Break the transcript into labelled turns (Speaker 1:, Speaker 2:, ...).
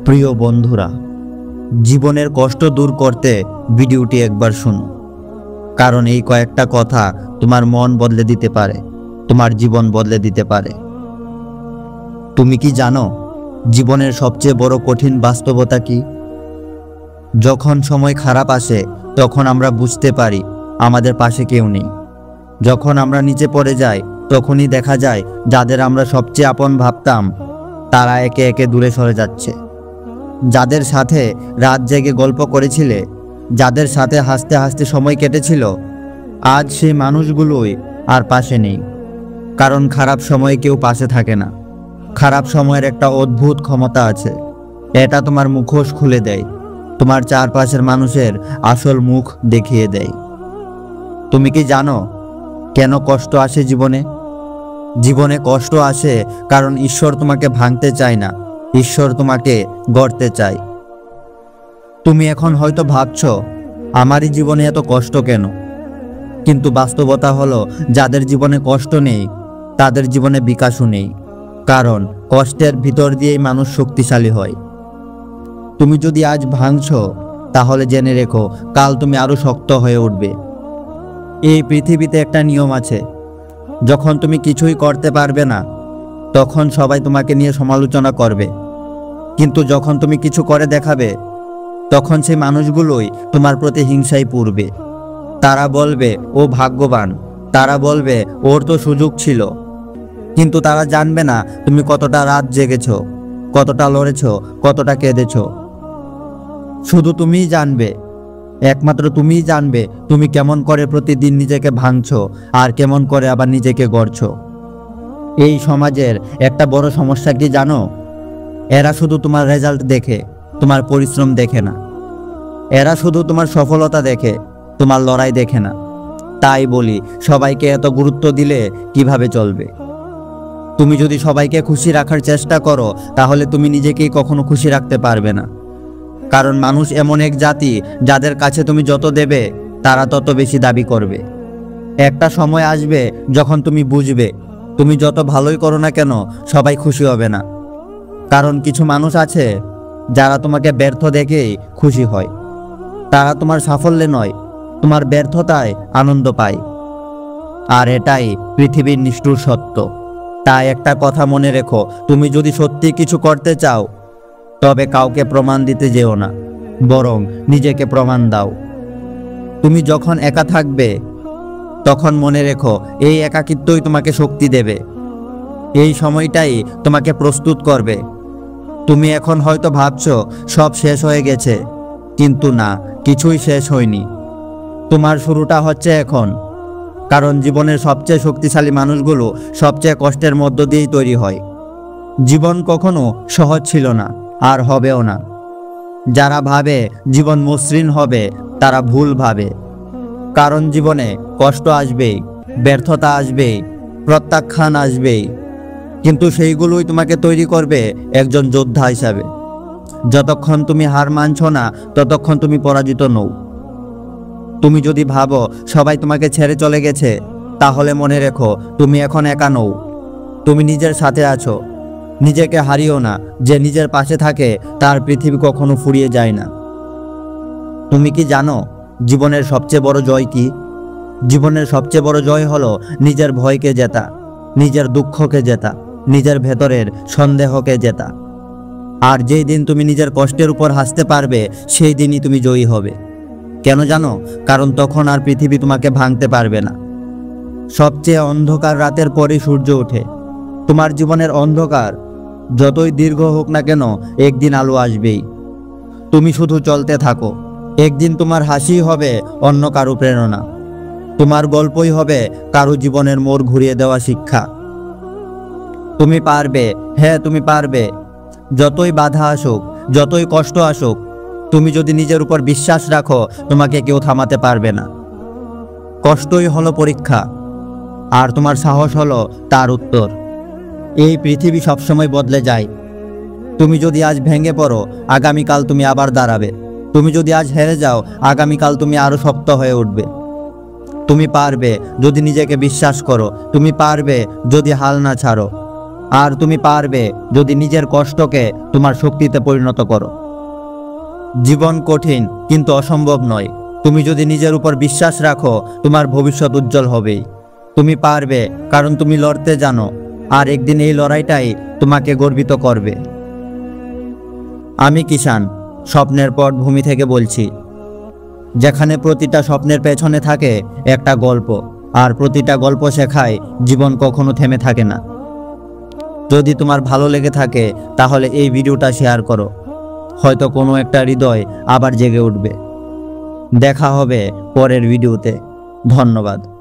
Speaker 1: প্রিয় বন্ধুরা, জীবনের কষ্ট দূর করতে ভিডিওটি একবার শুনো, কারণ এই কয়েকটা কথা তোমার মন বদলে দিতে পারে, তোমার জীবন বদলে দিতে পারে। তুমি কি জানো জীবনের সবচেয়ে বড় কঠিন বাস্তবতা কি? যখন সময় খারাপ আসে তখন আমরা বুঝতে পারি আমাদের পাশে কেউ নেই। যখন আমরা নিচে পড়ে যাই তখনই দেখা যায় যাদের আমরা সবচেয়ে আপন ভাবতাম তারা একে একে দূরে সরে যাচ্ছে। যাদের সাথে রাত জেগে গল্প করেছিলে, যাদের সাথে হাসতে হাসতে সময় কেটেছিল, আজ সেই মানুষগুলোই আর পাশে নেই। কারণ খারাপ সময়ে কেউ পাশে থাকে না। খারাপ সময়ের একটা অদ্ভুত ক্ষমতা আছে, এটা তোমার মুখোশ খুলে দেয়, তোমার চারপাশের মানুষের আসল মুখ দেখিয়ে দেয়। তুমি কি জানো কেন কষ্ট আসে জীবনে? জীবনে কষ্ট আসে কারণ ঈশ্বর তোমাকে ভাঙতে চায় না, ঈশ্বর তোমাকে গড়তে চায়। তুমি এখন হয়তো ভাবছো আমারই জীবনে এত কষ্ট কেন, কিন্তু বাস্তবতা হলো যাদের জীবনে কষ্ট নেই তাদের জীবনে বিকাশও নেই। কারণ কষ্টের ভিতর দিয়েই মানুষ শক্তিশালী হয়। তুমি যদি আজ ভাঙছো তাহলে জেনে রেখো কাল তুমি আরো শক্ত হয়ে উঠবে। এই পৃথিবীতে একটা নিয়ম আছে, যখন তুমি কিছুই করতে পারবে না তখন সবাই তোমাকে নিয়ে সমালোচনা করবে, কিন্তু যখন তুমি কিছু করে দেখাবে তখন সেই মানুষগুলোই তোমার প্রতি হিংসায় পূর্বে। তারা বলবে ও ভাগ্যবান, তারা বলবে ওর তো সুযোগ ছিল, কিন্তু তারা জানবে না তুমি কতটা রাত জেগেছো, কতটা লড়েছো, কতটা কেঁদেছো। শুধু তুমিই জানবে, একমাত্র তুমিই জানবে তুমি কেমন করে প্রতিদিন নিজেকে ভাঙছো আর কেমন করে আবার নিজেকে গড়ছো। এই সমাজের একটা বড় সমস্যা কি জানো? এরা শুধু তোমার রেজাল্ট দেখে, তোমার পরিশ্রম দেখে না। এরা শুধু তোমার সফলতা দেখে, তোমার লড়াই দেখে না। তাই বলি, সবাইকে এত গুরুত্ব দিলে কিভাবে চলবে? তুমি যদি সবাইকে খুশি রাখার চেষ্টা করো তাহলে তুমি নিজেকেই কখনো খুশি রাখতে পারবে না। কারণ মানুষ এমন এক জাতি যাদের কাছে তুমি যত দেবে তারা তত বেশি দাবি করবে। একটা সময় আসবে যখন তুমি বুঝবে তুমি যত ভালোই করো না কেন সবাই খুশি হবে না। কারণ কিছু মানুষ আছে যারা তোমাকে ব্যর্থ দেখেই খুশি হয়। তারা তোমার সাফল্যে নয়, তোমার ব্যর্থতায় আনন্দ পায়। আর এটাই পৃথিবীর নিষ্ঠুর সত্য। তাই একটা কথা মনে রেখো, তুমি যদি সত্যি কিছু করতে চাও তবে কাউকে প্রমাণ দিতে যেও না, বরং নিজেকে প্রমাণ দাও। তুমি যখন একা থাকবে তখন মনে রেখো এই একাকিত্বই তোমাকে শক্তি দেবে। এই সময়টাই তোমাকে প্রস্তুত করবে। তুমি এখন হয়তো ভাবছো সব শেষ হয়ে গেছে, কিন্তু না, কিছুই শেষ হয়নি। তোমার শুরুটা হচ্ছে এখন। কারণ জীবনের সবচেয়ে শক্তিশালী মানুষগুলো সবচেয়ে কষ্টের মধ্য দিয়েই তৈরি হয়। জীবন কখনো সহজ ছিল না, আর হবেও না। যারা ভাবে জীবন মসৃণ হবে তারা ভুল ভাবে। কারণ জীবনে কষ্ট আসবেই, ব্যর্থতা আসবেই, প্রত্যাখ্যান আসবেই, কিন্তু সেইগুলোই তোমাকে তৈরি করবে একজন যোদ্ধা হিসাবে। যতক্ষণ তুমি হার মানছো না ততক্ষণ তুমি পরাজিত নও। তুমি যদি ভাবো সবাই তোমাকে ছেড়ে চলে গেছে, তাহলে মনে রেখো তুমি এখন একা নও, তুমি নিজের সাথে আছো। নিজেকে হারিও না, যে নিজের পাশে থাকে তার পৃথিবী কখনো ফুরিয়ে যায় না। তুমি কি জানো জীবনের সবচেয়ে বড় জয় কি? জীবনের সবচেয়ে বড় জয় হলো নিজের ভয়কে জেতা, নিজের দুঃখকে জেতা, নিজের ভেতরের সন্দেহকে জেতা। আর যেই দিন তুমি নিজের কষ্টের উপর হাসতে পারবে সেই দিনই তুমি জয়ী হবে। কেন জানো? কারণ তখন আর পৃথিবী তোমাকে ভাঙতে পারবে না। সবচেয়ে অন্ধকার রাতের পরই সূর্য ওঠে। তোমার জীবনের অন্ধকার যতই দীর্ঘ হোক না কেন একদিন আলো আসবেই। তুমি শুধু চলতে থাকো, একদিন তোমার হাসি হবে অন্য কারো প্রেরণা, তোমার গল্পই হবে কারো জীবনের মোড় ঘুরিয়ে দেওয়া শিক্ষা। তুমি পারবে, হ্যাঁ তুমি পারবে। যতই বাধা আসুক, যতই কষ্ট আসুক, তুমি যদি নিজের উপর বিশ্বাস রাখো তোমাকে কেউ থামাতে পারবে না। কষ্টই হলো পরীক্ষা, আর তোমার সাহস হলো তার উত্তর। এই পৃথিবী সবসময় বদলে যায়। তুমি যদি আজ ভেঙে পড়ো আগামীকাল তুমি আবার দাঁড়াবে। তুমি যদি আজ হেরে যাও আগামীকাল তুমি আরো শক্ত হয়ে উঠবে। তুমি পারবে যদি নিজেকে বিশ্বাস করো, তুমি পারবে যদি হাল না ছাড়ো। আর তুমি পারবে যদি নিজের কষ্টকে তোমার শক্তিতে পরিণত করো। জীবন কঠিন কিন্তু অসম্ভব নয়। তুমি যদি নিজের উপর বিশ্বাস রাখো, তোমার ভবিষ্যৎ উজ্জ্বল হবেই। তুমি পারবে, কারণ তুমি লড়তে জানো, আর একদিন এই লড়াইটাই তোমাকে গর্বিত করবে। আমি কিষান, স্বপ্নের পটভূমি থেকে বলছি, যেখানে প্রতিটা স্বপ্নের পেছনে থাকে একটা গল্প, আর প্রতিটা গল্প শেখায় জীবন কখনো থেমে থাকে না। যদি তোমার ভালো লেগে থাকে তাহলে এই ভিডিওটা শেয়ার করো, হয়তো কোনো একটা হৃদয় আবার জেগে উঠবে। দেখা হবে পরের ভিডিওতে। ধন্যবাদ।